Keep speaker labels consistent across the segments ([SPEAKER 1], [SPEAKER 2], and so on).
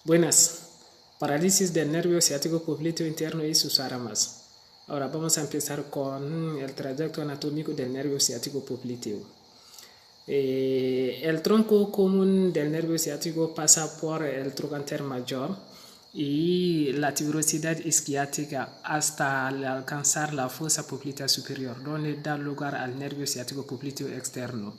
[SPEAKER 1] Buenas. Parálisis del nervio ciático popliteo interno y sus ramas. Ahora vamos a empezar con el trayecto anatómico del nervio ciático popliteo. El tronco común del nervio ciático pasa por el trocánter mayor y la tuberosidad isquiática hasta alcanzar la fosa poplitea superior, donde da lugar al nervio ciático popliteo externo,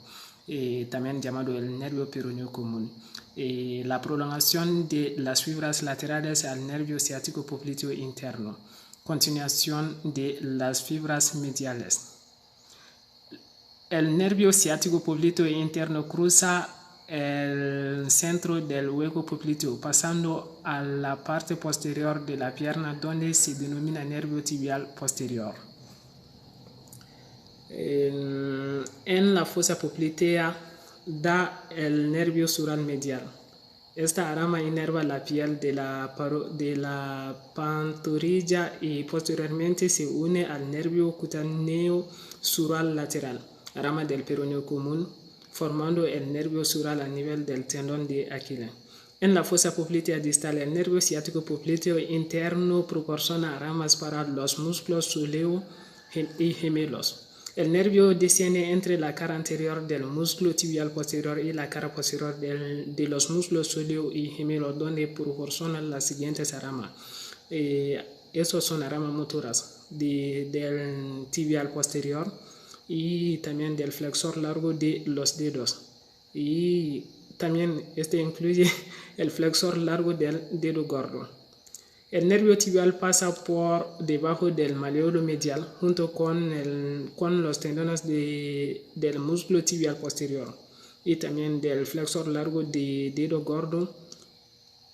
[SPEAKER 1] también llamado el nervio peroneo común. La prolongación de las fibras laterales al nervio ciático popliteo interno, continuación de las fibras mediales. El nervio ciático popliteo interno cruza el centro del hueco popliteo, pasando a la parte posterior de la pierna, donde se denomina nervio tibial posterior. En la fosa poplitea da el nervio sural medial. Esta rama inerva la piel de la pantorrilla y posteriormente se une al nervio cutáneo sural lateral, rama del peroneo común, formando el nervio sural a nivel del tendón de Aquiles. En la fosa poplitea distal, el nervio ciático popliteo interno proporciona ramas para los músculos soleo y gemelos. El nervio desciende entre la cara anterior del músculo tibial posterior y la cara posterior de los músculos soleo y gemelo, donde proporcionan las siguientes ramas. Esas son ramas motoras del tibial posterior y también del flexor largo de los dedos. Y también incluye el flexor largo del dedo gordo. El nervio tibial pasa por debajo del malleolo medial junto con los tendones del músculo tibial posterior y también del flexor largo de dedo gordo.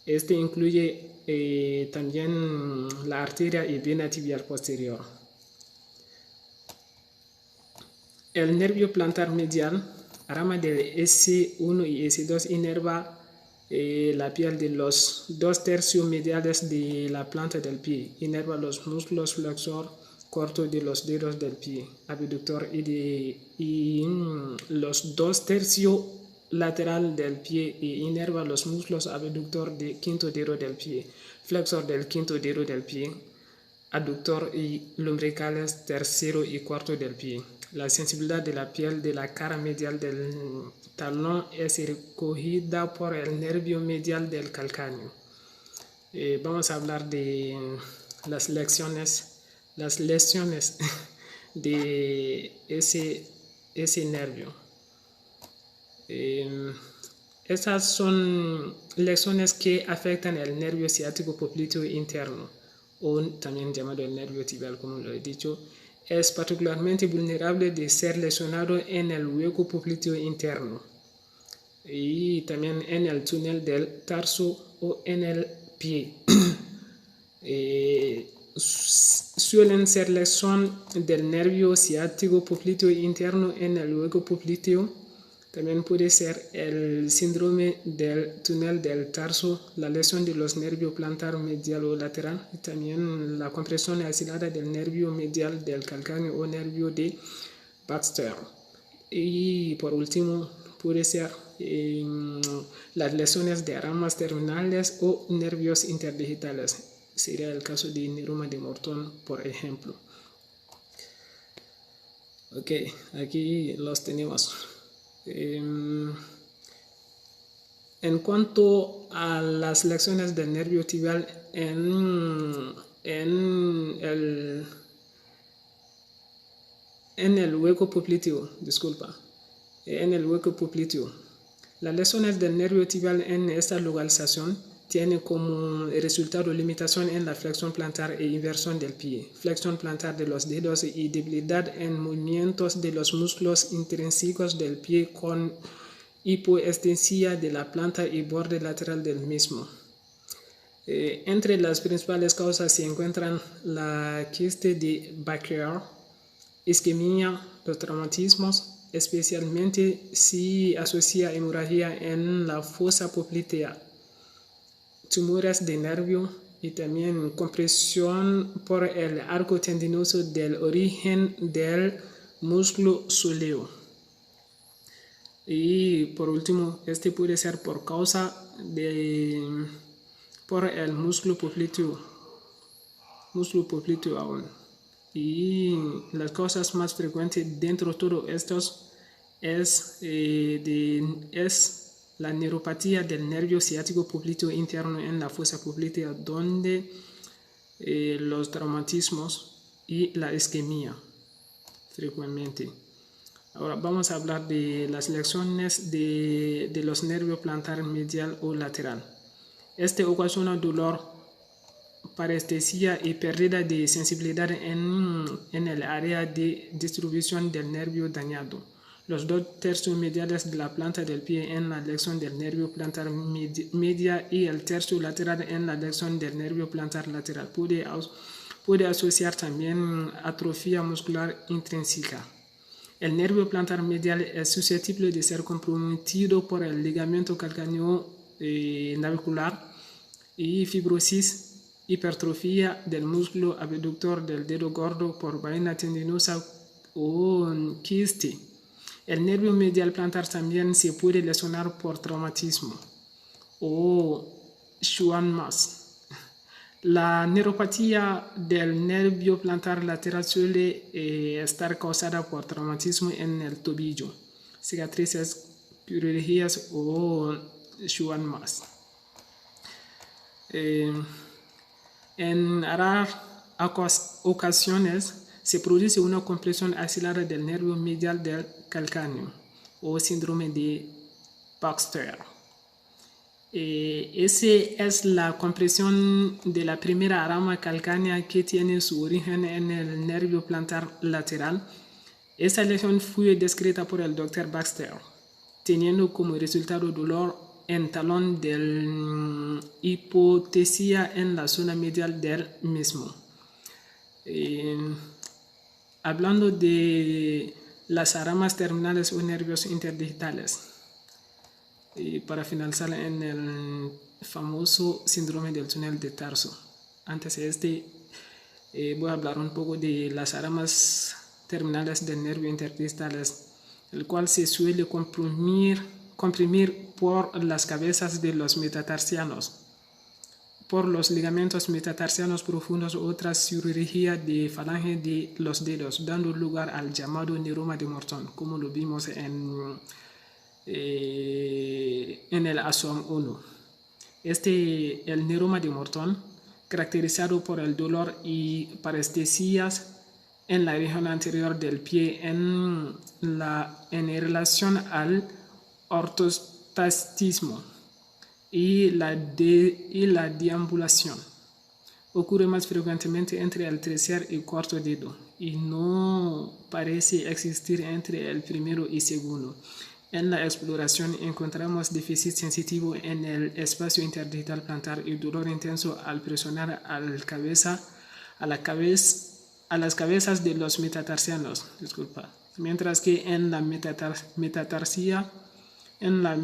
[SPEAKER 1] Incluye también la arteria y vena tibial posterior. El nervio plantar medial, rama del S1 y S2, inerva la piel de los 2/3 mediales de la planta del pie, inerva los músculos flexor corto de los dedos del pie abductor y los 2/3 lateral del pie e inerva los músculos abductor del quinto dedo del pie, flexor del quinto dedo del pie, aductor y lumbricales tercero y cuarto del pie. La sensibilidad de la piel de la cara medial del talón es recogida por el nervio medial del calcáneo. Vamos a hablar de las lesiones de ese nervio. Estas son lesiones que afectan el nervio ciático popliteo interno, o también llamado el nervio tibial, como lo he dicho. Es particularmente vulnerable de ser lesionado en el hueco popliteo interno y también en el túnel del tarso o en el pie. Suelen ser lesión del nervio ciático popliteo interno en el hueco popliteo. También puede ser el síndrome del túnel del tarso, la lesión de los nervios plantar medial o lateral, y también la compresión aislada del nervio medial del calcáneo o nervio de Baxter. Y por último, puede ser las lesiones de ramas terminales o nervios interdigitales. Sería el caso de neuroma de Morton, por ejemplo. Ok, aquí los tenemos. En cuanto a las lesiones del nervio tibial en el hueco popliteo, las lesiones del nervio tibial en esta localización tienen como resultado limitación en la flexión plantar e inversión del pie, flexión plantar de los dedos y debilidad en movimientos de los músculos intrínsecos del pie con hipoestesia de la planta y borde lateral del mismo. Entre las principales causas se encuentran la quiste de Baker, isquemia, los traumatismos, especialmente si asocia hemorragia en la fosa poplitea, tumores de nervio y también compresión por el arco tendinoso del origen del músculo soleo. Y por último, puede ser por causa de por el músculo popliteo aún. Y las cosas más frecuentes dentro de todo estos es la neuropatía del nervio ciático popliteo interno en la fosa poplitea, donde los traumatismos y la isquemia frecuentemente. Ahora vamos a hablar de las lesiones de los nervios plantar medial o lateral. Este ocasiona dolor, parestesia y pérdida de sensibilidad en el área de distribución del nervio dañado. Los 2/3 mediales de la planta del pie en la lesión del nervio plantar media y el tercio lateral en la lesión del nervio plantar lateral. Puede asociar también atrofia muscular intrínseca. El nervio plantar medial es susceptible de ser comprometido por el ligamento calcáneo navicular y fibrosis, hipertrofia del músculo abductor del dedo gordo por vaina tendinosa o quiste. El nervio medial plantar también se puede lesionar por traumatismo o schwannomas. La neuropatía del nervio plantar lateral suele estar causada por traumatismo en el tobillo, cicatrices, pioralgias o schwannomas. En raras ocasiones se produce una compresión axilar del nervio medial del calcáneo o síndrome de Baxter. Esa es la compresión de la primera rama calcánea que tiene su origen en el nervio plantar lateral. Esta lesión fue descrita por el Dr. Baxter, teniendo como resultado dolor en talón de hipotesia en la zona medial del mismo. Hablando de las ramas terminales o nervios interdigitales, para finalizar en el famoso síndrome del túnel de tarso. Antes de voy a hablar un poco de las ramas terminales del nervio interdigitales, el cual se suele comprimir por las cabezas de los metatarsianos, por los ligamentos metatarsianos profundos o otras cirugías de falange de los dedos, dando lugar al llamado neuroma de Morton, como lo vimos en el ASOM 1. El neuroma de Morton, caracterizado por el dolor y parestesias en la región anterior del pie en relación al ortostatismo y la deambulación. Ocurre más frecuentemente entre el tercer y cuarto dedo y no parece existir entre el primero y segundo. En la exploración encontramos déficit sensitivo en el espacio interdigital plantar y dolor intenso al presionar a las cabezas de los metatarsianos. Mientras que en la metatarsia, en la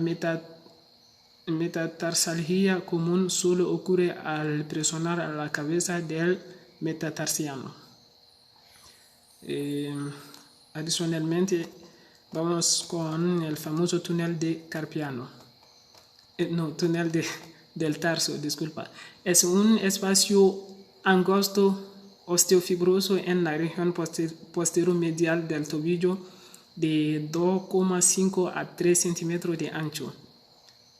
[SPEAKER 1] metatarsalgia común solo ocurre al presionar a la cabeza del metatarsiano. Adicionalmente, vamos con el famoso túnel de Carpiano. Del tarso, disculpa. Es un espacio angosto osteofibroso en la región posteromedial del tobillo de 2,5 a 3 centímetros de ancho,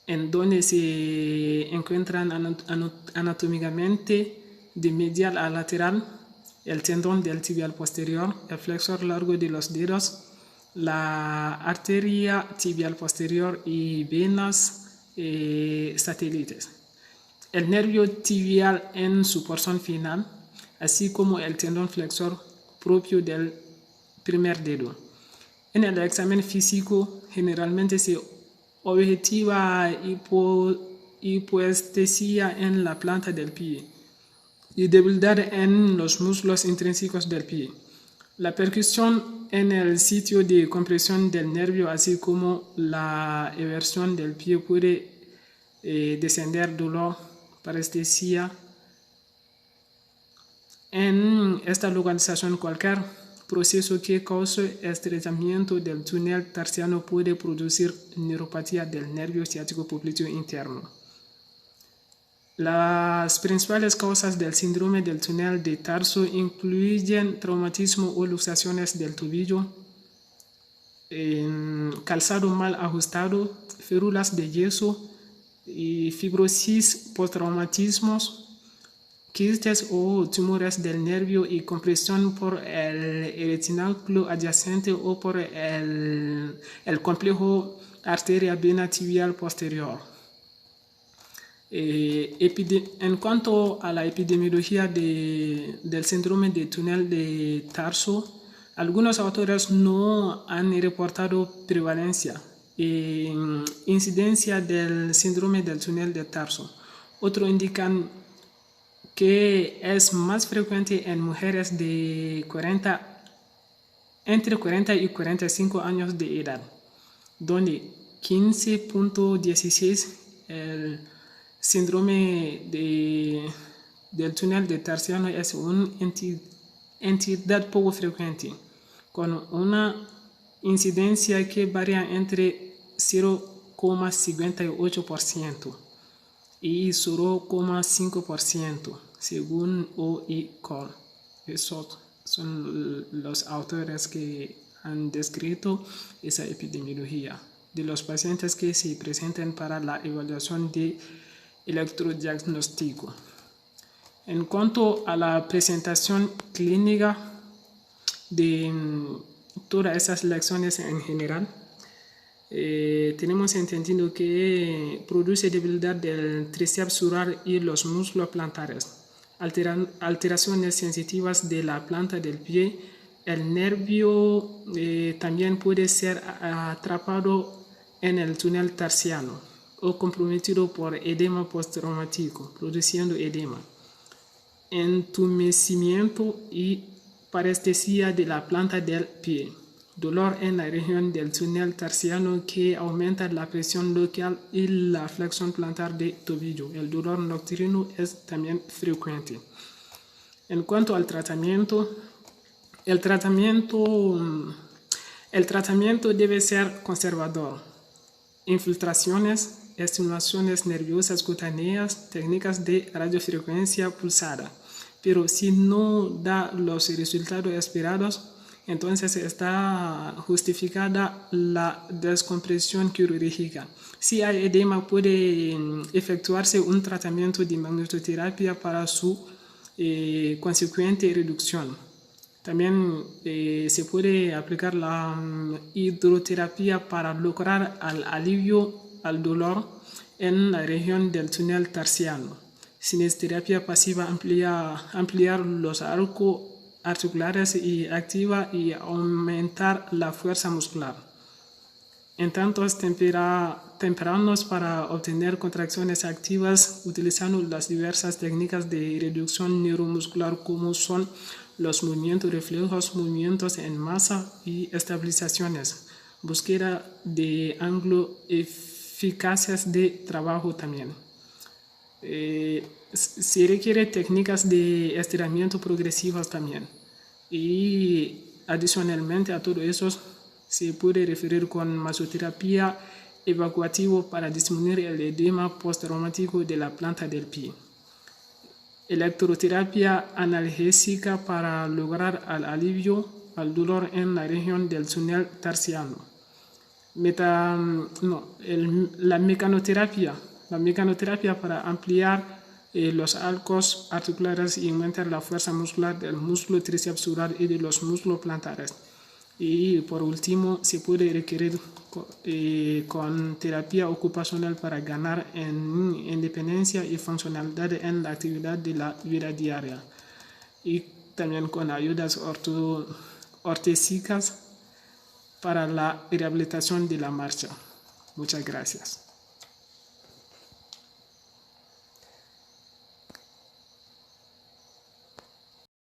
[SPEAKER 1] en donde se encuentran anatómicamente de medial a lateral el tendón del tibial posterior, el flexor largo de los dedos, la arteria tibial posterior y venas satélites. El nervio tibial en su porción final, así como el tendón flexor propio del primer dedo. En el examen físico, generalmente se objetiva hipoestesia en la planta del pie y debilidad en los músculos intrínsecos del pie. La percusión en el sitio de compresión del nervio, así como la eversión del pie, puede descender dolor, parestesia. En esta localización, cualquier proceso que cause estrechamiento del túnel tarsiano puede producir neuropatía del nervio ciático popliteo interno. Las principales causas del síndrome del túnel de tarso incluyen traumatismo o luxaciones del tobillo, calzado mal ajustado, férulas de yeso, y fibrosis postraumatismos, quistes o tumores del nervio y compresión por el retináculo adyacente o por el complejo arteria-vena tibial posterior. En cuanto a la epidemiología del síndrome de túnel de tarso, algunos autores no han reportado prevalencia e incidencia del síndrome del túnel de tarso. Otros indican que es más frecuente en mujeres de entre 40 y 45 años de edad, donde 15.16 el síndrome del túnel de tarsiano es una entidad poco frecuente, con una incidencia que varía entre 0,58% y 0,5% según OICOL. Esos son los autores que han descrito esa epidemiología de los pacientes que se presentan para la evaluación de electrodiagnóstico. En cuanto a la presentación clínica de todas esas lecciones en general, tenemos entendido que produce debilidad del tríceps sural y los músculos plantares, alteraciones sensitivas de la planta del pie. El nervio también puede ser atrapado en el túnel tarsiano o comprometido por edema postraumático, produciendo edema, entumecimiento y parestesia de la planta del pie. Dolor en la región del túnel tarsiano que aumenta la presión local y la flexión plantar de tobillo. El dolor nocturno es también frecuente. En cuanto al tratamiento, el tratamiento debe ser conservador. Infiltraciones, estimulaciones nerviosas cutáneas, técnicas de radiofrecuencia pulsada. Pero si no da los resultados esperados, entonces está justificada la descompresión quirúrgica. Si hay edema, puede efectuarse un tratamiento de magnetoterapia para su consecuente reducción. También se puede aplicar la hidroterapia para lograr el alivio al dolor en la región del túnel tarsiano. Sinesterapia pasiva ampliar los arcos articulares y activa y aumentar la fuerza muscular. En tantos tempranos para obtener contracciones activas utilizando las diversas técnicas de reducción neuromuscular como son los movimientos reflejos, movimientos en masa y estabilizaciones. Búsqueda de ángulos eficaces de trabajo también. Se requiere técnicas de estiramiento progresivas también. Y adicionalmente a todo eso se puede referir con masoterapia evacuativo para disminuir el edema postraumático de la planta del pie. Electroterapia analgésica para lograr el alivio al dolor en la región del túnel tarsiano. La mecanoterapia para ampliar los arcos articulares y aumentar la fuerza muscular del músculo tríceps sural y de los músculos plantares. Y por último, se puede requerir con terapia ocupacional para ganar en independencia y funcionalidad en la actividad de la vida diaria. Y también con ayudas ortésicas para la rehabilitación de la marcha. Muchas gracias.